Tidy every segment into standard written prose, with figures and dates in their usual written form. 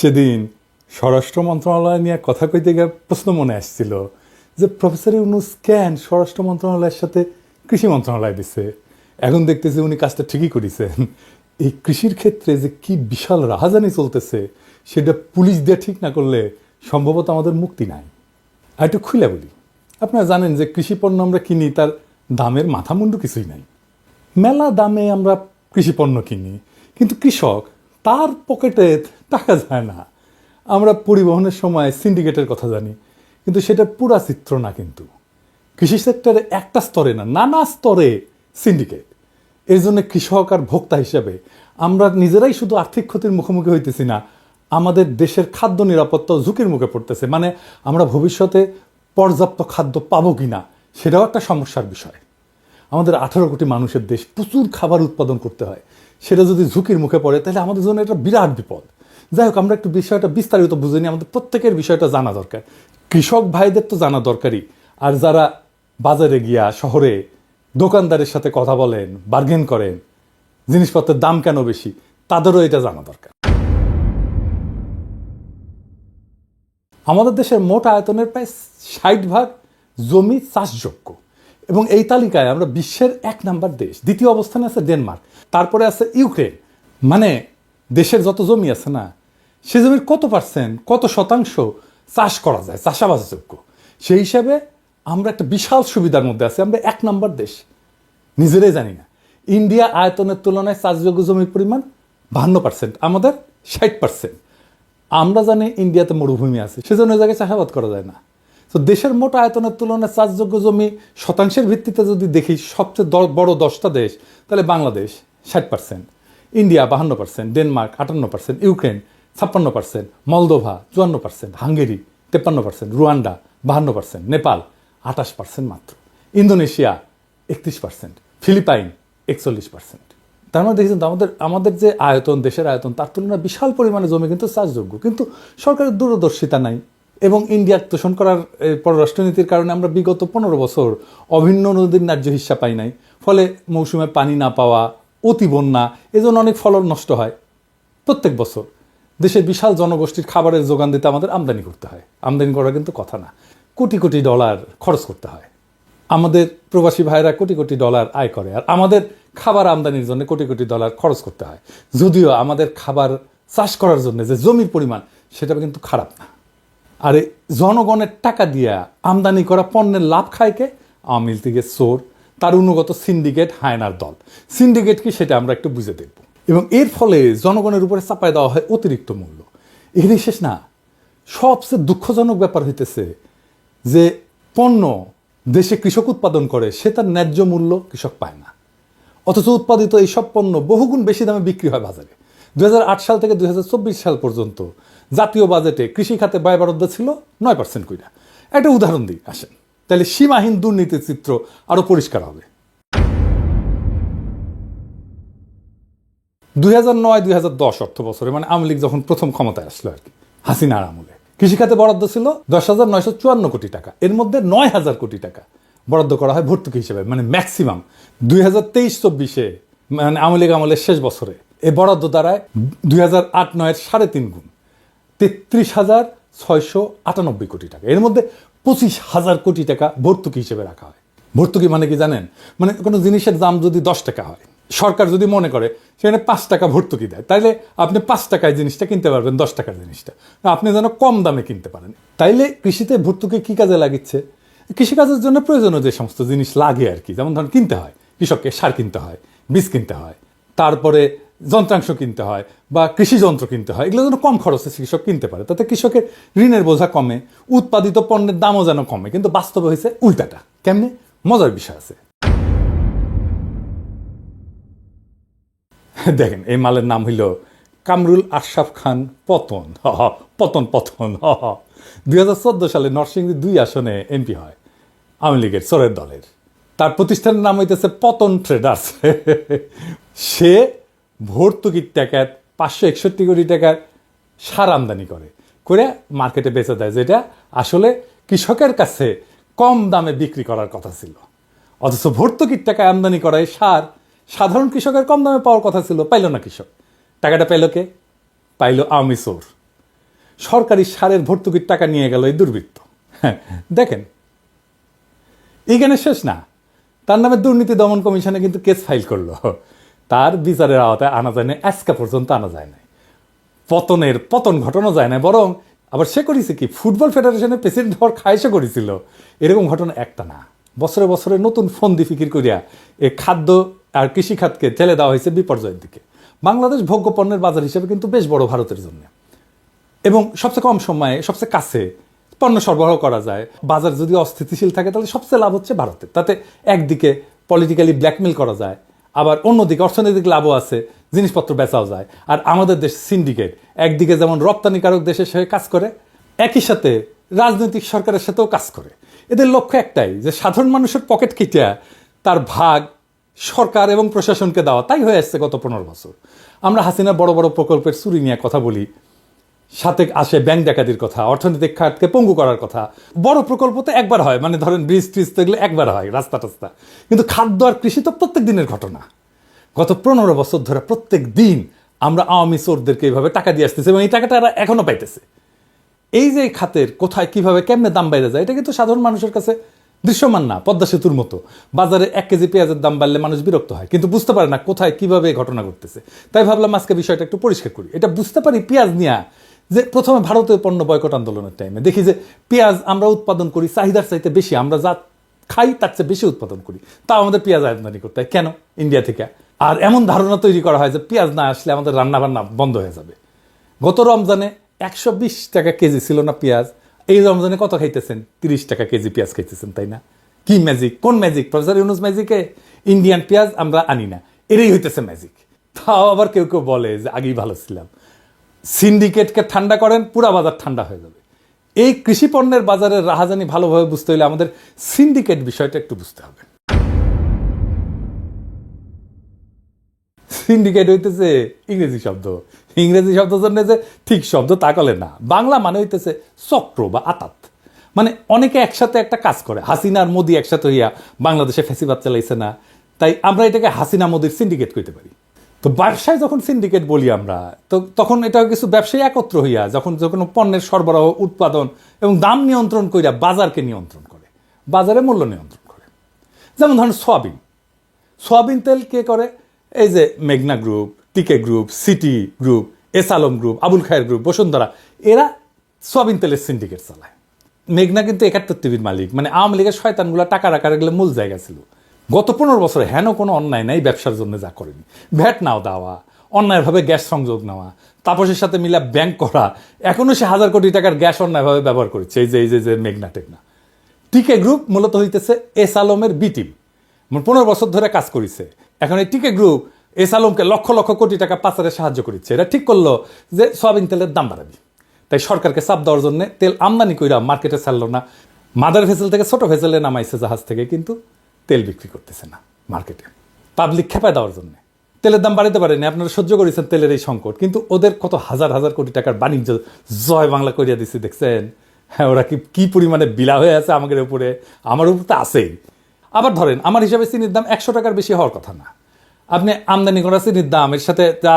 সেদিন স্বরাষ্ট্র মন্ত্রণালয় নিয়ে কথা কইতে গিয়ে প্রশ্ন মনে আসছিল যে প্রফেসর ইউনূস কেন স্বরাষ্ট্র মন্ত্রণালয়ের সাথে কৃষি মন্ত্রণালয় দিছে। এখন দেখতেছি উনি কাজটা ঠিকই করেছেন। এই কৃষির ক্ষেত্রে যে কি বিশাল রাহাজানি চলতেছে সেটা পুলিশ দিয়ে ঠিক না করলে সম্ভবত আমাদের মুক্তি নাই। আর একটু খুলে বলি, আপনারা জানেন যে কৃষি পণ্য আমরা কিনি, তার দামের মাথামুন্ডু কিছুই নাই। মেলা দামে আমরা কৃষি পণ্য কিনি, কিন্তু কৃষক তার পকেটে টাকা যায় না। আমরা পরিবহনের সময় সিন্ডিকেটের কথা জানি, কিন্তু সেটা পুরা চিত্র না। কিন্তু কৃষি সেক্টরে একটা স্তরে না, নানা স্তরে সিন্ডিকেট। এই জন্য কৃষক আর ভোক্তা হিসাবে আমরা নিজেরাই শুধু আর্থিক ক্ষতির মুখোমুখি হইতেছি না, আমাদের দেশের খাদ্য নিরাপত্তা ঝুঁকির মুখে পড়তেছে। মানে আমরা ভবিষ্যতে পর্যাপ্ত খাদ্য পাবো কিনা সেটাও একটা সমস্যার বিষয়। আমাদের 18 কোটি মানুষের দেশ, প্রচুর খাবার উৎপাদন করতে হয়, সেটা যদি ঝুঁকির মুখে পড়ে তাহলে আমাদের জন্য এটা বিরাট বিপদ। যাই হোক, আমরা একটু বিষয়টা বিস্তারিত বুঝে নিই। আমাদের প্রত্যেকের বিষয়টা জানা দরকার। কৃষক ভাইদের তো জানা দরকারই, আর যারা বাজারে গিয়া শহরে দোকানদারের সাথে কথা বলেন, বার্গেন করেন, জিনিসপত্রের দাম কেন বেশি, তাদেরও এটা জানা দরকার। আমাদের দেশের মোট আয়তনের প্রায় 60% জমি চাষযোগ্য, এবং এই তালিকায় আমরা বিশ্বের 1 নাম্বার দেশ। দ্বিতীয় অবস্থানে আছে ডেনমার্ক, তারপরে আছে ইউক্রেন। মানে দেশের যত জমি আছে না, সে জমির কত শতাংশ চাষ করা যায়, চাষাবাদযোগ্য। সেই হিসাবে আমরা একটা বিশাল সুবিধার মধ্যে আছি, আমরা 1 নাম্বার দেশ, নিজেরাই জানি না। ইন্ডিয়া আয়তনের তুলনায় চাষযোগ্য জমির পরিমাণ 52%, আমাদের 60%। আমরা জানি ইন্ডিয়াতে মরুভূমি আছে, সেজন্য ওই জায়গায় চাষাবাদ করা যায় না। তো দেশের মোট আয়তনের তুলনায় চাষযোগ্য জমি শতাংশের ভিত্তিতে যদি দেখি, সবচেয়ে বড় 10টা দেশ, তাহলে Bangladesh 60%, India 52%, Denmark 58%, Ukraine 56%, Moldova 54%, Hungary 53%, Rwanda 52%, Nepal 28% মাত্র, ইন্দোনেশিয়া 31%, ফিলিপাইন 41%। তার মানে দেখেছেন তো আমাদের যে আয়তন, দেশের আয়তন, তার তুলনায় বিশাল পরিমাণে জমি কিন্তু চাষযোগ্য। কিন্তু সরকারের দূরদর্শিতা নাই, এবং ইন্ডিয়ার তোষণ করার পররাষ্ট্রনীতির কারণে আমরা বিগত 15 বছর অভিন্ন নদীর ন্যায্য হিস্সা পাই নাই। ফলে মৌসুমে পানি না পাওয়া, অতি বন্যা, এজন্য অনেক ফলন নষ্ট হয়। প্রত্যেক বছর দেশের বিশাল জনগোষ্ঠীর খাবারের যোগান দিতে আমাদের আমদানি করতে হয়। আমদানি করা কিন্তু কথা না, কোটি কোটি ডলার খরচ করতে হয়। আমাদের প্রবাসী ভাইরা কোটি কোটি ডলার আয় করে, আর আমাদের খাবার আমদানির জন্য কোটি কোটি ডলার খরচ করতে হয়। যদিও আমাদের খাবার চাষ করার জন্য যে জমির পরিমাণ, সেটা কিন্তু খারাপ না। আর এই জনগণের টাকা দিয়া আমদানি করা পণ্যের লাভ খায় কে? আওয়ামী লীগের চোর, তার অনুগত সিন্ডিকেট, হায়নার দল। সিন্ডিকেট কি সেটা আমরা একটু বুঝে দেখব। এবং এর ফলে জনগণের উপরে চাপায় দেওয়া হয় অতিরিক্ত মূল্য। এখানেই শেষ না, সবচেয়ে দুঃখজনক ব্যাপার হইতেছে যে পণ্য দেশে কৃষক উৎপাদন করে, সে তার ন্যায্য মূল্য কৃষক পায় না। অথচ উৎপাদিত এই সব পণ্য বহুগুণ বেশি দামে বিক্রি হয় বাজারে। 2008 সাল থেকে 2024 সাল পর্যন্ত জাতীয় বাজেটে কৃষি খাতে ব্যয় বরাদ্দ ছিল 9% কইরা। একটা উদাহরণ দিই আসেন, তাহলে সীমাহীন দুর্নীতির চিত্র আরো পরিষ্কার হবে। 2009-2010 অর্থ বছরে, মানে আওয়ামী লীগ যখন প্রথম ক্ষমতায় আসলো আর কি, হাসিনার আমলে, কৃষিখাতে বরাদ্দ ছিল 10,954 কোটি টাকা। এর মধ্যে 9,000 কোটি টাকা বরাদ্দ করা হয় ভর্তুকি হিসেবে, মানে ম্যাক্সিমাম। 2023-24-এ, মানে আওয়ামী লীগ আমলের শেষ বছরে, এই বরাদ্দ দাঁড়ায় 2008-09-এর 3.5 গুণ, 33,698 কোটি টাকা। এর মধ্যে 25,000 কোটি টাকা ভর্তুকি হিসেবে রাখা হয়। ভর্তুকি মানে কি জানেন? মানে কোনো জিনিসের দাম যদি 10 টাকা হয়, সরকার যদি মনে করে সেখানে 5 টাকা ভর্তুকি দেয়, তাইলে আপনি 5 টাকায় জিনিসটা কিনতে পারবেন, 10 টাকার জিনিসটা আপনি যেন কম দামে কিনতে পারেন। তাইলে কৃষিতে ভর্তুকি কি কাজে লাগিচ্ছে? কৃষিকাজের জন্য প্রয়োজনীয় যে সমস্ত জিনিস লাগে আর কি, যেমন ধরুন কিনতে হয়, কৃষককে সার কিনতে হয়, বীজ কিনতে হয়, তারপরে যন্ত্রাংশ কিনতে হয়, বা কৃষি যন্ত্র কিনতে হয়, এগুলো যেন কম খরচে কৃষক কিনতে পারে, তাতে কৃষকের ঋণের বোঝা কমে, উৎপাদিত পণ্যের দামও যেন কমে। কিন্তু বাস্তবে হয়েছে উল্টাটা। কেমনে? মজার বিষয় আছে। দেখেন, এই মালের নাম হইল কামরুল আশরাফ খান পতন। পতন 2014 সালে নরসিংদী 2 আসনে এমপি হয় আওয়ামী লীগের চোরের দলের। তার প্রতিষ্ঠানের নাম হইতেছে পতন ট্রেডার্স। সে ভর্তুকির টাকায় 561 কোটি টাকার সার আমদানি করে মার্কেটে বেচে দেয়, যেটা আসলে কৃষকের কাছে কম দামে বিক্রি করার কথা ছিল। অথচ ভর্তুকির টাকায় আমদানি করা এই সার সাধারণ কৃষকের কম দামে পাওয়ার কথা ছিল, পাইল না কৃষক। টাকাটা পাইল কে? পাইল আওয়ামী চোর। সরকারি সারের ভর্তুকির টাকা নিয়ে গেল এই দুর্বৃত্ত। হ্যাঁ, দেখেন এইখানে শেষ না, তার নামে দুর্নীতি দমন কমিশনে কিন্তু কেস ফাইল করলো, তার বিচারের আওতায় আনা যায় না, আজকে পর্যন্ত আনা যায় না, পতন ঘটানো যায় না, বরং আবার সে করেছে কি ফুটবল ফেডারেশনের প্রেসিডেন্ট হওয়ার খায়সে করেছিল। এরকম ঘটনা একটা না, বছরে বছরে নতুন ফন্দি ফিকির করিয়া এ খাদ্য আর কৃষি খাতকে ঠেলে দেওয়া হয়েছে বিপর্যয়ের দিকে। বাংলাদেশ ভোগ্য পণ্যের বাজার হিসেবে কিন্তু বেশ বড় ভারতের জন্য, এবং সবচেয়ে কম সময়ে সবচেয়ে কাছে পণ্য সরবরাহ করা যায়। বাজার যদি অস্থিতিশীল থাকে তাহলে সবচেয়ে লাভ হচ্ছে ভারতের। তাতে একদিকে পলিটিক্যালি ব্ল্যাকমেল করা যায়, আবার অন্যদিকে অর্থনৈতিক লাভও আছে, জিনিসপত্র বেচাও যায়। আর আমাদের দেশ সিন্ডিকেট একদিকে যেমন রপ্তানিকারক দেশের সাথে কাজ করে, একই সাথে রাজনৈতিক সরকারের সাথেও কাজ করে। এদের লক্ষ্য একটাই, যে সাধারণ মানুষের পকেট কেটে তার ভাগ সরকার এবং প্রশাসনকে দেওয়া। তাই হয়ে আসছে গত 15 বছর। আমরা হাসিনার বড় বড় প্রকল্পের চুরি নিয়ে কথা বলি, সাথে আসে ব্যাংক ডাকাতির কথা, অর্থনৈতিক খাতকে পঙ্গু করার কথা। বড় প্রকল্প তো একবার হয়, মানে ধরেন ব্রিজ ট্রিজ তো এগুলো একবার হয়, রাস্তা টাস্তা। কিন্তু খাদ্য আর কৃষি তো প্রত্যেক দিনের ঘটনা। গত 15 বছর ধরে প্রত্যেক দিন আমরা আওয়ামী চোরদেরকে এইভাবে টাকা দিয়ে আসতেছে, এবং এই টাকাটা এরা এখনো পাইতেছে। এই যে খাতের কোথায় কিভাবে কেমনে দাম বাইরে যায়, এটা কিন্তু সাধারণ মানুষের কাছে দৃশ্যমান না। পদ্মা সেতুর মতো বাজারে 1 কেজি পেঁয়াজের দাম বাড়লে মানুষ বিরক্ত হয়, কিন্তু বুঝতে পারে না কোথায় কিভাবে ঘটনা ঘটতেছে। তাই ভাবলাম আজকে বিষয়টা একটু পরিষ্কার করি। এটা বুঝতে পারি পেঁয়াজ নিয়ে, যে প্রথমে ভারতীয় পণ্য বয়কট আন্দোলনের টাইমে দেখি যে পেঁয়াজ আমরা উৎপাদন করি চাহিদার চাইতে বেশি, আমরা যা খাই তার চেয়ে বেশি উৎপাদন করি, তাও আমাদের পেঁয়াজ আমদানি করতে হয় কেন ইন্ডিয়া থেকে। আর এমন ধারণা তৈরি করা হয় যে পেঁয়াজ না আসলে আমাদের রান্নাবান্না বন্ধ হয়ে যাবে। গত রমজানে 120 টাকা কেজি ছিল না পেঁয়াজ, এই রমজানে কত খাইতেছেন? 30 টাকা কেজি পেঁয়াজ খাইতেছেন, তাই না? কি ম্যাজিক? কোন ম্যাজিক? প্রফেসর ইউনুস ম্যাজিকে ইন্ডিয়ান পেঁয়াজ আমরা আনি না, এরই হইতেছে ম্যাজিক। তাও আবার কেউ কেউ বলে যে আগেই ভালো ছিলাম। সিন্ডিকেটকে ঠান্ডা করেন, পুরা বাজার ঠান্ডা হয়ে যাবে। এই কৃষি পণ্যের বাজারের রাহাজানি ভালোভাবে বুঝতে হলে আমাদের সিন্ডিকেট বিষয়টা একটু বুঝতে হবে। সিন্ডিকেট হইতেছে ইংরেজি শব্দ, ইংরেজি শব্দ জন্য যে ঠিক শব্দ তা কলে না, বাংলা মানে হইতেছে চক্র বা আতাত। মানে অনেকে একসাথে একটা কাজ করে। হাসিনা আর মোদি একসাথে হইয়া বাংলাদেশে ফ্যাসিবাদ চালাইছে না, তাই আমরা এটাকে হাসিনা মোদির সিন্ডিকেট কইতে পারি। তো ব্যবসায় যখন সিন্ডিকেট বলি আমরা, তো তখন এটা কিছু ব্যবসায়ী একত্র হইয়া যখন কোনো পণ্যের সরবরাহ, উৎপাদন এবং দাম নিয়ন্ত্রণ কইরা বাজারকে নিয়ন্ত্রণ করে, বাজারে মূল্য নিয়ন্ত্রণ করে। যেমন ধরেন সোয়াবিন তেল কে করে? এই যে মেঘনা group, TK group, City group, S Alam group, Abul Khair group, Bashundhara, এরা সোয়াবিন তেলের সিন্ডিকেট চালায়। মেঘনা কিন্তু 71 টিভির মালিক, মানে আওয়ামী লীগের শয়তানগুলো টাকা রাখার এগুলো মূল জায়গা ছিল। গত 15 বছরে হেন কোনো অন্যায় নাই ব্যবসার জন্য যা করেনি। ভ্যাট নাও দেওয়া, অন্যায়ভাবে গ্যাস সংযোগ নেওয়া, তাপসের সাথে মিলা ব্যাংক করা, এখনো সে 1000 কোটি টাকার গ্যাস অন্যায়ভাবে ব্যবহার করেছে। এই যে মেঘনা টেকনা। টিকে গ্রুপ মূলত হইতেছে এস আলমের বি টিম, 15 বছর ধরে কাজ করেছে। এখন এই টিকে গ্রুপ এস আলমকে লক্ষ লক্ষ কোটি টাকা পাচারে সাহায্য করেছে। এরা ঠিক করলো যে সয়াবিন তেলের দাম বাড়াবি, তাই সরকারকে চাপ দেওয়ার জন্য তেল আমদানি কইরা মার্কেটে ছাড়লো না। মাদার ভেসেল থেকে ছোট ভেসেলে নামাইছে জাহাজ থেকে, কিন্তু তেল বিক্রি করতেছে না মার্কেটে, পাবলিক খেপায় দেওয়ার জন্য। তেলের দাম বাড়াতে পারেনি, আপনারা সহ্য করেছেন তেলের এই সংকট, কিন্তু ওদের কত হাজার হাজার কোটি টাকার বাণিজ্য জয় বাংলা করিয়া দিচ্ছে দেখছেন। হ্যাঁ, ওরা কি পরিমাণে বিলা হয়ে আছে আমাদের উপরে, আমার উপর তো আছেই। আবার ধরেন আমার হিসাবে চিনির দাম 100 টাকার বেশি হওয়ার কথা না। আপনি আমদানি করা চিনির দাম এর সাথে যা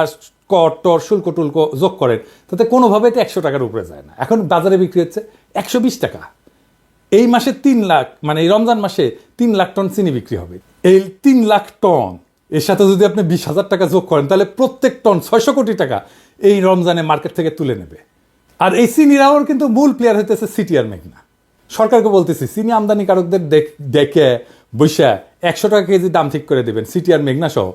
কর টর শুল্ক টুল্ক যোগ করেন, তাতে কোনোভাবে তো 100 টাকার উপরে যায় না। এখন বাজারে বিক্রি হচ্ছে 120 টাকা। এই মাসে 3 লাখ, মানে এই রমজান মাসে 3 লাখ টন চিনি বিক্রি হবে। এই 3 লাখ টন এর সাথে যদি আপনি 20,000 টাকা যোগ করেন, তাহলে প্রত্যেক টন 600 কোটি টাকা এই রমজানে মার্কেট থেকে তুলে নেবে। আর এই চিনিরাও কিন্তু মূল প্লেয়ার হইতেছে সিটি আর মেঘনা। সরকারকে বলতেছি চিনি আমদানিকারকদের ডেকে বৈশা 100 টাকা কেজি দাম ঠিক করে দেবেন সিটি আর মেঘনা সহ।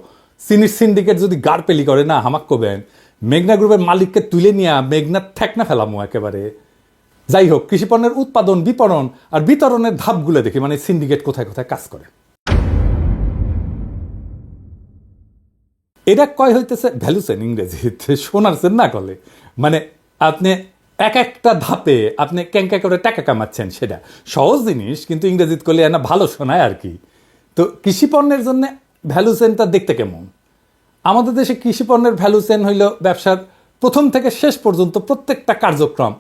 চিনির সিন্ডিকেট যদি গাড়পেলি করে না, হামাক করবেন, মেঘনা গ্রুপের মালিককে তুলে নিয়ে মেঘনার ঠেকনা ফেলামো একেবারে। যাই হোক, কৃষিপণ্যের উৎপাদন, বিপণন আর বিতরণের ধাপগুলো দেখি, মানে সিন্ডিকেট কোথায় কোথায় কাজ করে। এটা কয় হইতেছে ভ্যালু চেন, ইংরেজিতে শোনারছেন না কলে। মানে আপনি এক একটা ধাপে আপনি ক্যাঙ্কা করে টাকা কামাচ্ছেন, সেটা সহজ জিনিস, কিন্তু ইংরেজিত করলে না ভালো শোনায় আর কি। তো কৃষিপণ্যের জন্য ভ্যালু চেনটা দেখতে কেমন? আমাদের দেশে কৃষিপণ্যের ভ্যালু চেন হইল ব্যবসার প্রথম থেকে শেষ পর্যন্ত প্রত্যেকটা কার্যক্রম,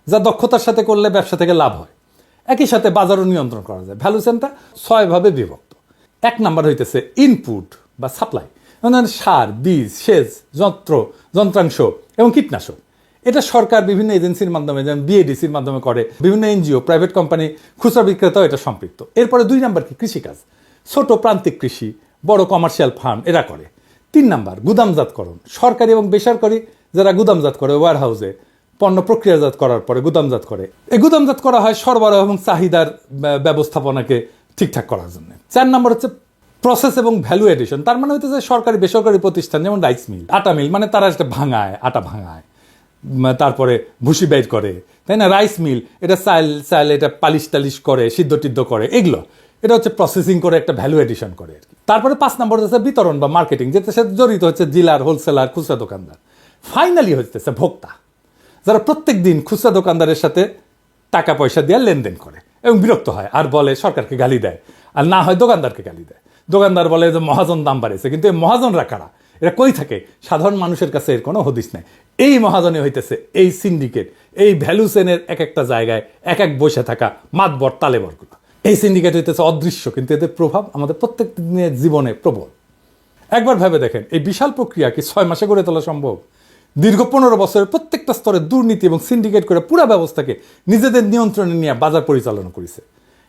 যা দক্ষতার সাথে করলে ব্যবসা থেকে লাভ হয়, একই সাথে বাজারও নিয়ন্ত্রণ করা যায়। ভ্যালু চেনটা 6 ভাবে বিভক্ত। 1 নাম্বার হইতেছে ইনপুট বা সাপ্লাই, মানে সার, বীজ, সেচ, যন্ত্রাংশ এবং কীটনাশক। এটা সরকার বিভিন্ন এজেন্সির মাধ্যমে, যেমন বিএডিসির মাধ্যমে করে, বিভিন্ন এনজিও, প্রাইভেট কোম্পানি, খুচরা বিক্রেতাও এটা সম্পৃক্ত। এরপরে 2 নাম্বার কি? কৃষিকাজ, ছোট প্রান্তিক কৃষি, বড় কমার্শিয়াল ফার্ম এরা করে। 3 নাম্বার গুদামজাতকরণ, সরকারি এবং বেসরকারি যারা গুদামজাত করে, ওয়্যার হাউসে পণ্য প্রক্রিয়াজাত করার পরে গুদামজাত করে। এই গুদামজাত করা হয় সরবরাহ এবং চাহিদার ব্যবস্থাপনাকে ঠিকঠাক করার জন্য। 4 নাম্বার হচ্ছে প্রসেস এবং ভ্যালু এডিশন, তার মানে হইতেছে সরকারি বেসরকারি প্রতিষ্ঠান, যেমন রাইস মিল, আটা মিল, মানে তারা একটা ভাঙায়, আটা ভাঙায়, তারপরে ভুসি বের করে, তাই না? রাইস মিল, এটা চাল এটা পালিশ টালিশ করে, সিদ্ধ টিদ্ধ করে, এগুলো এটা হচ্ছে প্রসেসিং করে একটা ভ্যালু এডিশন করে আর কি। তারপরে 5 নম্বর হচ্ছে বিতরণ বা মার্কেটিং, যেটার সাথে জড়িত হচ্ছে ডিলার, হোলসেলার, খুচরা দোকানদার। ফাইনালি হচ্ছে ভোক্তা, যারা প্রত্যেক দিন খুচরা দোকানদারের সাথে টাকা পয়সা দিয়ে লেনদেন করে এবং বিরক্ত হয় আর বলে সরকারকে গালি দেয়, আর না হয় দোকানদারকে গালি দেয়। দোকানদার বলে যে মহাজন দাম বাড়িয়েছে, কিন্তু এই মহাজনরা কারা? এরা কই থাকে? সাধারণ মানুষের কাছে এর কোনো হদিস নাই। এই মহাজনে হইতেছে এই সিন্ডিকেট, এই ভ্যালু চেনের এক একটা জায়গায় এক এক বসে থাকা মাতবর তালেবরগুলো। এই সিন্ডিকেট হইতেছে অদৃশ্য, কিন্তু এদের প্রভাব আমাদের প্রত্যেক দিনের জীবনে প্রবল। একবার ভেবে দেখেন, এই বিশাল প্রক্রিয়া কি 6 মাসে গড়ে তোলা সম্ভব? দীর্ঘ 15 বছরের প্রত্যেকটা স্তরে দুর্নীতি এবং সিন্ডিকেট করে পুরো ব্যবস্থাকে নিজেদের নিয়ন্ত্রণে নিয়ে বাজার পরিচালনা করেছে।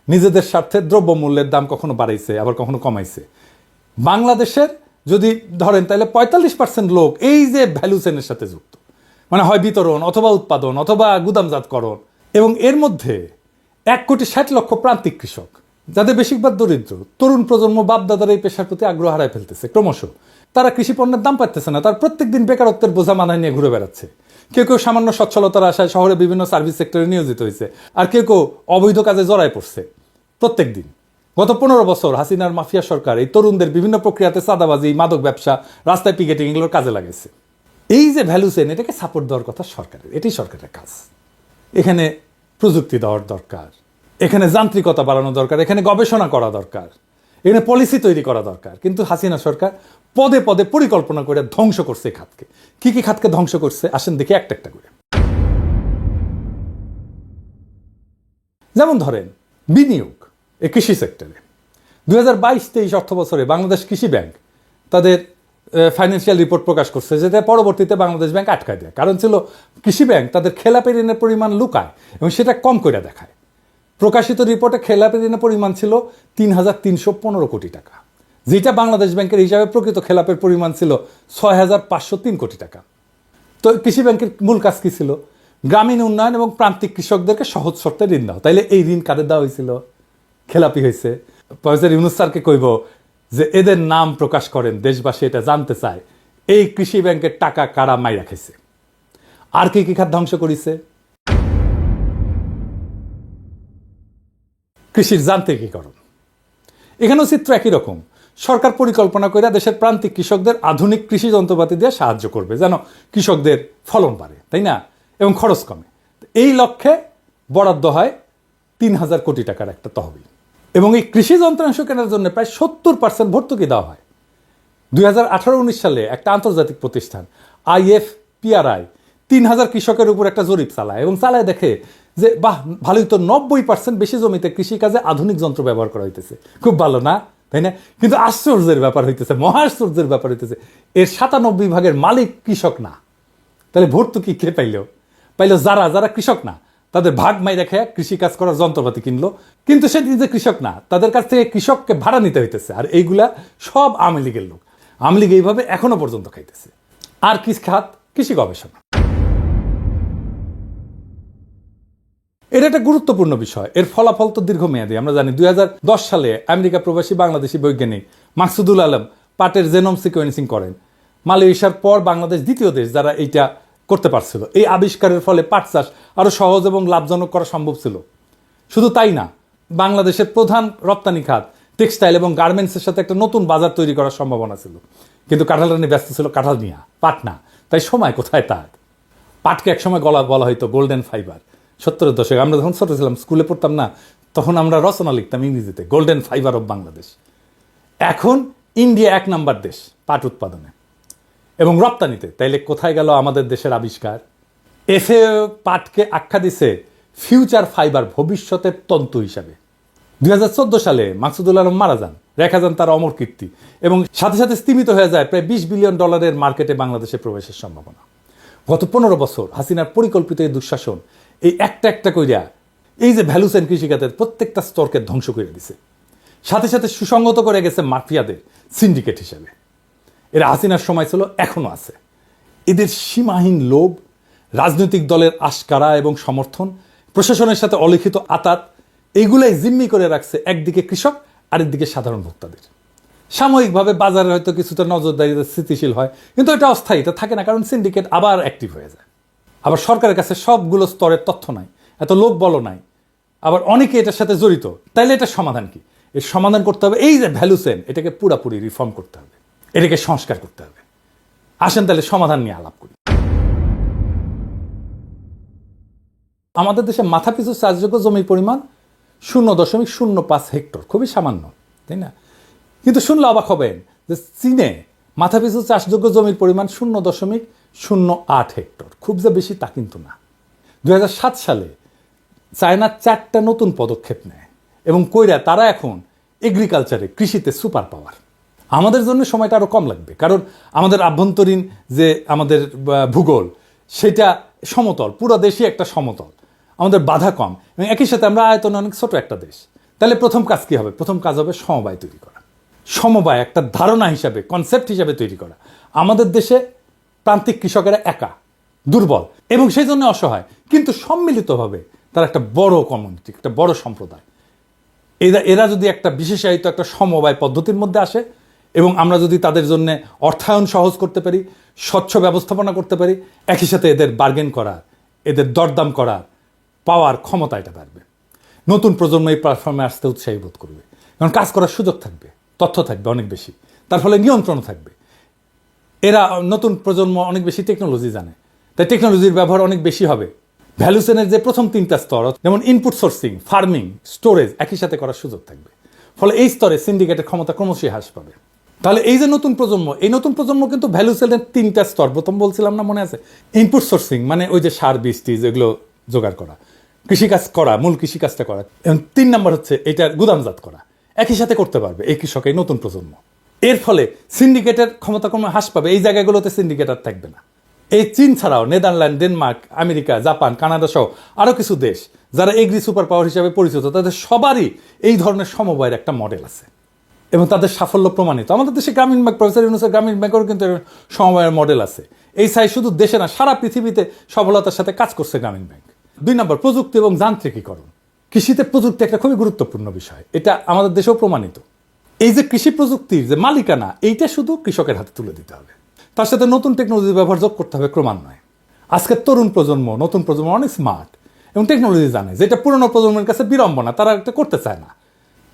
নিজেদের স্বার্থে দ্রব্যমূল্যের দাম কখনো বাড়াইছে, আবার কখনো কমাইছে। বাংলাদেশের যদি ধরেন, তাহলে 45% লোক এই যে ভ্যালু চেনের সাথে যুক্ত, মানে হয় বিতরণ অথবা উৎপাদন অথবা গুদামজাতকরণ। এবং এর মধ্যে 1,60,00,000 প্রান্তিক কৃষক, যাদের বেশিরভাগ দরিদ্র। তরুণ প্রজন্ম বাপদাদার এই পেশার প্রতি আগ্রহ হারায় ফেলতেছে ক্রমশ। তারা কৃষি পণ্যের দাম পাচ্ছে না, তার প্রত্যেকদিন বেকারত্বের বোঝা মাথায় নিয়ে ঘুরে বেড়াচ্ছে। কেউ কেউ সামান্য সচ্ছলতার আশায় শহরে বিভিন্ন সার্ভিস সেক্টরে নিয়োজিত হয়েছে, আর কেউ কেউ অবৈধ কাজে জড়ায় পড়ছে প্রত্যেক দিন। গত 15 বছর হাসিনার মাফিয়া সরকার এই তরুণদের বিভিন্ন প্রক্রিয়াতে চাঁদাবাজি, মাদক ব্যবসা, রাস্তায় পিকেটিং এগুলোর কাজে লাগাইছে। এই যে ভ্যালু চেন, এটাকে সাপোর্ট দেওয়ার কথা সরকারের, এটাই সরকারের কাজ। এখানে প্রযুক্তি দেওয়ার দরকার, এখানে যান্ত্রিকতা বাড়ানো দরকার, এখানে গবেষণা করা দরকার, এখানে পলিসি তৈরি করা দরকার। কিন্তু হাসিনা সরকার পদে পদে পরিকল্পনা করে ধ্বংস করছে এই খাতকে। কি কি খাতকে ধ্বংস করছে আসেন দেখি একটা একটা করে। যেমন ধরেন বিনিয়োগ এই কৃষি সেক্টরে 2022-23 অর্থ বছরে বাংলাদেশ কৃষি ব্যাংক তাদের ফাইন্যান্সিয়াল রিপোর্ট প্রকাশ করছে, যেটা পরবর্তীতে বাংলাদেশ ব্যাংক আটকায় দেয়। কারণ ছিল কৃষি ব্যাংক তাদের খেলাপি ঋণের পরিমাণ লুকায় এবং সেটা কম করে দেখায়। প্রকাশিত রিপোর্টে খেলাপি ঋণের পরিমাণ ছিল 3,315 কোটি টাকা, যেটা বাংলাদেশ ব্যাংকের হিসাবে প্রকৃত খেলাপের পরিমাণ ছিল 6,503 কোটি টাকা। তো কৃষি ব্যাংকের মূল কাজ কি ছিল? গ্রামীণ উন্নয়ন এবং প্রান্তিক কৃষকদেরকে সহজ শর্তে ঋণ দাও। তাইলে এই ঋণ কাদের দেওয়া হয়েছিল? খেলাপি হয়েছে। প্রফেসর ইউনূস স্যারকে কইব যে এদের নাম প্রকাশ করেন, দেশবাসী এটা জানতে চায় এই কৃষি ব্যাংকের টাকা কারা মাইরা খাইছে। আর কি কি খাত ধ্বংস করেছে? কৃষির যান্ত্রিকীকরণ। এখানেও চিত্র একই রকম। সরকার পরিকল্পনা করে দেশের প্রান্তিক কৃষকদের আধুনিক কৃষি যন্ত্রপাতি দিয়ে সাহায্য করবে, যেন কৃষকদের ফলন বাড়ে, তাই না, এবং খরচ কমে। এই লক্ষ্যে বরাদ্দ হয় 3,000 কোটি টাকার একটা তহবিল, এবং এই কৃষি যন্ত্রাংশ কেনার জন্য প্রায় 70% ভর্তুকি দেওয়া হয়। 2018-19 সালে একটা আন্তর্জাতিক প্রতিষ্ঠান IFPRI 3,000 কৃষকের উপর একটা জরিপ চালায় এবং চালায় দেখে যে বাহ, ভালোই তো, 90% বেশি জমিতে কৃষিকাজে আধুনিক যন্ত্র ব্যবহার করা হইতেছে। খুব ভালো না, তাই না? কিন্তু আশ্চর্যের ব্যাপার হইতেছে, মহাশ্চর্যের ব্যাপার হইতেছে, এর 97 ভাগের মালিক কৃষক না। তাহলে ভর্তুকি কে পাইল? যারা যারা কৃষক না, তাদের ভাগ মাই রেখে কৃষিকাজ করার যন্ত্রপাতি কিনলো, কিন্তু সে নিজে কৃষক না, তাদের কাছ থেকে কৃষককে ভাড়া নিতে হইতেছে। আর এইগুলা সব আওয়ামী লীগের লোক। আওয়ামী লীগ এইভাবে এখনো পর্যন্ত খাইতেছে। আর কি খাত? কৃষি গবেষণা। এটা একটা গুরুত্বপূর্ণ বিষয়। এর ফলাফল তো দীর্ঘমেয়াদী। আমরা জানি 2010 সালে আমেরিকা প্রবাসী বাংলাদেশি বৈজ্ঞানিক মাকসুদুল আলম পাটের জেনোম সিকোয়েন্সিং করেন। মালয়েশিয়ার পর বাংলাদেশ দ্বিতীয় দেশ যারা এইটা করতে পারছিল। এই আবিষ্কারের ফলে পাট চাষ আরো সহজ এবং লাভজনক করা সম্ভব ছিল। শুধু তাই না, বাংলাদেশের প্রধান রপ্তানি খাত টেক্সটাইল এবং গার্মেন্টসের সাথে একটা নতুন বাজার তৈরি করার সম্ভাবনা ছিল। কিন্তু কাঁঠাল রানী ব্যস্ত ছিল কাঁঠাল নিয়ে, পাট না। তাই সময় কোথায় তার? পাটকে একসময় বলা হয়তো গোল্ডেন ফাইবার। 70-এর দশকে আমরা যখন ছোট ছিলাম, স্কুলে পড়তাম না, তখন আমরা রচনা লিখতাম ইংরেজিতে, গোল্ডেন ফাইবার অফ বাংলাদেশ। এখন ইন্ডিয়া 1 নাম্বার দেশ পাট উৎপাদনে এবং রপ্তানিতে। তাইলে কোথায় গেল আমাদের দেশের আবিষ্কার? এফএও পাটকে আখ্যা দিছে ফিউচার ফাইবার, ভবিষ্যতের তন্তু হিসাবে। 2014 সালে মাকসুদুল আলম মারা যান, রেখা যান তার অমর কীর্তি, এবং সাথে সাথে স্তীমিত হয়ে যায় প্রায় $20 বিলিয়ন মার্কেটে বাংলাদেশে প্রবেশের সম্ভাবনা। গত 15 বছর হাসিনার পরিকল্পিত এই দুঃশাসন এই একটা কইরা এই যে ভ্যালু চেইন কৃষিখাতের প্রত্যেকটা স্তরকে ধ্বংস করে দিছে, সাথে সাথে সুসংগত করে গেছে মাফিয়াদের সিন্ডিকেট হিসেবে। এরা হাসিনার সময় ছিল, এখনো আছে। এদের সীমাহীন লোভ, রাজনৈতিক দলের আশকারা এবং সমর্থন, প্রশাসনের সাথে অলিখিত আতাত, এইগুলাই জিম্মি করে রাখছে একদিকে কৃষক, আরেকদিকে সাধারণ ভোক্তাদের। সাময়িকভাবে বাজারে হয়তো কিছুটা নজরদারিতে স্থিতিশীল হয়, কিন্তু এটা অস্থায়ী, এটা থাকে না, কারণ সিন্ডিকেট আবার অ্যাক্টিভ হয়ে যায়। আবার সরকারের কাছে সবগুলো স্তরের তথ্য নাই, এত লোক বল নাই, আবার অনেকে এটার সাথে জড়িত। তাইলে এটার সমাধান কি? এর সমাধান করতে হবে এই যে ভ্যালু চেইন, এটাকে পুরাপুরি রিফর্ম করতে হবে, এটাকে সংস্কার করতে হবে। আসেন তাহলে সমাধান নিয়ে আলাপ করি। আমাদের দেশে মাথাপিছু চাষযোগ্য জমির পরিমাণ 0.05 হেক্টর, খুবই সামান্য, তাই না? কিন্তু শুনলে অবাক হবেন যে চীনে মাথাপিছু চাষযোগ্য জমির পরিমাণ 0.08 হেক্টর। খুব যে বেশি তা কিন্তু না। 2007 সালে চায়না 4টা নতুন পদক্ষেপ নেয় এবং কইরা তারা এখন এগ্রিকালচারে, কৃষিতে সুপার পাওয়ার। আমাদের জন্য সময়টা আরও কম লাগবে, কারণ আমাদের আভ্যন্তরীণ যে আমাদের ভূগোল সেটা সমতল, পুরো দেশই একটা সমতল, আমাদের বাধা কম, এবং একই সাথে আমরা আয়তনে অনেক ছোট একটা দেশ। তাহলে প্রথম কাজ কি হবে? প্রথম কাজ হবে সমবায় তৈরি করা। সমবায় একটা ধারণা হিসাবে, কনসেপ্ট হিসাবে তৈরি করা। আমাদের দেশে প্রান্তিক কৃষকেরা একা, দুর্বল এবং সেই জন্য অসহায়, কিন্তু সম্মিলিতভাবে তারা একটা বড় কমিউনিটি, একটা বড় সম্প্রদায়। এরা যদি একটা বিশেষায়িত একটা সমবায় পদ্ধতির মধ্যে আসে এবং আমরা যদি তাদের জন্য অর্থায়ন সহজ করতে পারি, স্বচ্ছ ব্যবস্থাপনা করতে পারি, একই সাথে এদের বার্গেন করার, এদের দরদাম করার পাওয়ার ক্ষমতা এটা বাড়বে। নতুন প্রজন্ম এই প্ল্যাটফর্মে আসতে উৎসাহী বোধ করবে, কারণ কাজ করার সুযোগ থাকবে, তথ্য থাকবে অনেক বেশি, তার ফলে নিয়ন্ত্রণ থাকবে। এরা নতুন প্রজন্ম অনেক বেশি টেকনোলজি জানে, তাই টেকনোলজির ব্যবহার অনেক বেশি হবে। ভ্যালু চেইনের যে প্রথম 3টা স্তর, যেমন ইনপুট সোর্সিং, ফার্মিং, স্টোরেজ, একই সাথে করার সুযোগ থাকবে। ফলে এই স্তরে সিন্ডিকেটের ক্ষমতা ক্রমশই হ্রাস পাবে। তাহলে এই যে নতুন প্রজন্ম, এই নতুন প্রজন্ম কিন্তু ভ্যালু চেইনের 3টা স্তর, প্রথম বলছিলাম না, মনে আছে? ইনপুট সোর্সিং মানে ওই যে সার, বীজ, টিজ এগুলো জোগাড় করা, কৃষিকাজ করা, মূল কৃষিকাজটা করা। এবং 3 নম্বর হচ্ছে এটার গুদামজাত করা, একই সাথে করতে পারবে এই কৃষক, এই নতুন প্রজন্ম। এর ফলে সিন্ডিকেটের ক্ষমতা ক্রমে হ্রাস পাবে, এই জায়গাগুলোতে সিন্ডিকেট আর থাকবে না। এই চীন ছাড়াও Netherland, Denmark, America, Japan, Canada সহ আরও কিছু দেশ যারা এগ্রি সুপার পাওয়ার হিসাবে পরিচিত, তাদের সবারই এই ধরনের সমবায়ের একটা মডেল আছে এবং তাদের সাফল্য প্রমাণিত। আমাদের দেশে গ্রামীণ ব্যাংক, প্রফেসর ইউনূসের গ্রামীণ ব্যাংকেরও কিন্তু সমবায়ের মডেল আছে। এই সাই শুধু দেশে না, সারা পৃথিবীতে সফলতার সাথে কাজ করছে গ্রামীণ ব্যাংক। 2 নম্বর, প্রযুক্তি এবং যান্ত্রিকীকরণ। কৃষিতে প্রযুক্তি একটা খুবই গুরুত্বপূর্ণ বিষয়, এটা আমাদের দেশেও প্রমাণিত। এই যে কৃষি প্রযুক্তির যে মালিকানা, এইটা শুধু কৃষকের হাতে তুলে দিতে হবে, তার সাথে নতুন টেকনোলজি ব্যবহার যোগ করতে হবে ক্রমান্বয়ে। আজকের তরুণ প্রজন্ম, নতুন প্রজন্ম অনেক স্মার্ট এবং টেকনোলজি জানে, যেটা পুরনো প্রজন্মের কাছে বিড়ম্বনা, তারা এটা করতে চায় না।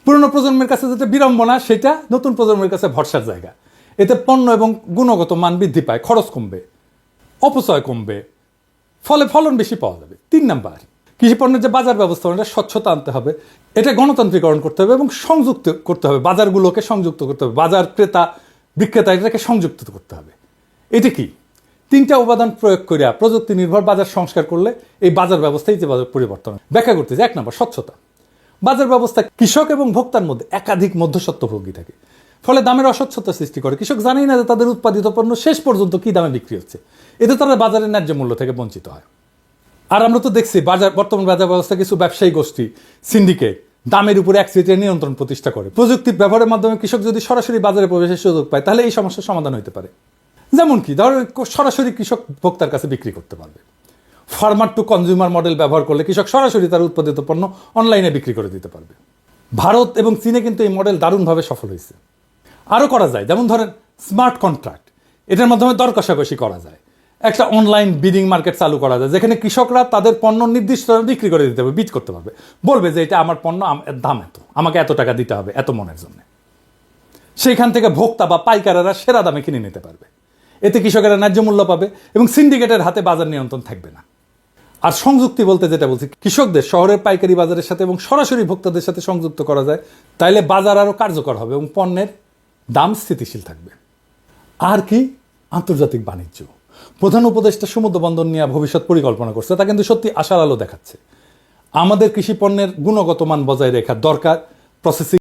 পুরনো প্রজন্মের কাছে যেটা বিড়ম্বনা, সেটা নতুন প্রজন্মের কাছে ভরসার জায়গা। এতে পণ্য এবং গুণগত মান বৃদ্ধি পায়, খরচ কমবে, অপচয় কমবে, ফলে ফলন বেশি পাওয়া যাবে। 3 নাম্বার, কৃষি পণ্যের যে বাজার ব্যবস্থাপনা, স্বচ্ছতা আনতে হবে, এটা গণতান্ত্রিকরণ করতে হবে এবং সংযুক্ত করতে হবে, বাজারগুলোকে সংযুক্ত করতে হবে, বাজার ক্রেতা বিক্রেতা এটাকে সংযুক্ত করতে হবে। এটা কি? 3টা উপাদান প্রয়োগ করিয়া প্রযুক্তি নির্ভর বাজার সংস্কার করলে এই বাজার ব্যবস্থায় যে বাজার পরিবর্তন ব্যাখ্যা করতেছে। 1 নম্বর, স্বচ্ছতা। বাজার ব্যবস্থা কৃষক এবং ভোক্তার মধ্যে একাধিক মধ্যস্বত্বভোগী থাকে, ফলে দামের অস্বচ্ছতা সৃষ্টি করে। কৃষক জানেই না যে তাদের উৎপাদিত পণ্য শেষ পর্যন্ত কি দামে বিক্রি হচ্ছে, এতে তারা বাজারের ন্যায্য মূল্য থেকে বঞ্চিত হয়। আর আমরা তো দেখছি বর্তমান বাজার ব্যবস্থা কিছু ব্যবসায়ী গোষ্ঠী, সিন্ডিকেট দামের উপরে একচেটিয়া নিয়ন্ত্রণ প্রতিষ্ঠা করে। প্রযুক্তির ব্যবহারের মাধ্যমে কৃষক যদি সরাসরি বাজারে প্রবেশের সুযোগ পায়, তাহলে এই সমস্যার সমাধান হতে পারে। যেমন কি, ধরো সরাসরি কৃষক ভোক্তার কাছে বিক্রি করতে পারবে। ফার্মার টু কনজিউমার মডেল ব্যবহার করলে কৃষক সরাসরি তার উৎপাদিত পণ্য অনলাইনে বিক্রি করে দিতে পারবে। ভারত এবং চীনে কিন্তু এই মডেল দারুণভাবে সফল হয়েছে। আরও করা যায়, যেমন ধরেন স্মার্ট কন্ট্রাক্ট, এটার মাধ্যমে দর কষাকষি করা যায়। একটা অনলাইন বিডিং মার্কেট চালু করা যায়, যেখানে কৃষকরা তাদের পণ্য নির্দিষ্ট বিক্রি করে দিতে হবে, বিট করতে পারবে, বলবে যে এটা আমার পণ্য, দাম এত, আমাকে এত টাকা দিতে হবে এত মনের জন্য। সেইখান থেকে ভোক্তা বা পাইকারেরা সেরা দামে কিনে নিতে পারবে। এতে কৃষকেরা ন্যায্য মূল্য পাবে এবং সিন্ডিকেটের হাতে বাজার নিয়ন্ত্রণ থাকবে না। আর সংযুক্তি বলতে যেটা বলছি, কৃষকদের শহরের পাইকারি বাজারের সাথে এবং সরাসরি ভোক্তাদের সাথে সংযুক্ত করা যায়, তাইলে বাজার আরও কার্যকর হবে এবং পণ্যের দাম স্থিতিশীল থাকবে। আর কি? আন্তর্জাতিক বাণিজ্য। প্রধান উপদেষ্টা সমুদ্র বন্দর নিয়ে ভবিষ্যৎ পরিকল্পনা করছে, তা কিন্তু সত্যি আশার আলো দেখাচ্ছে। আমাদের কৃষি পণ্যের গুণগত মান বজায় রাখা দরকার, প্রসেসিং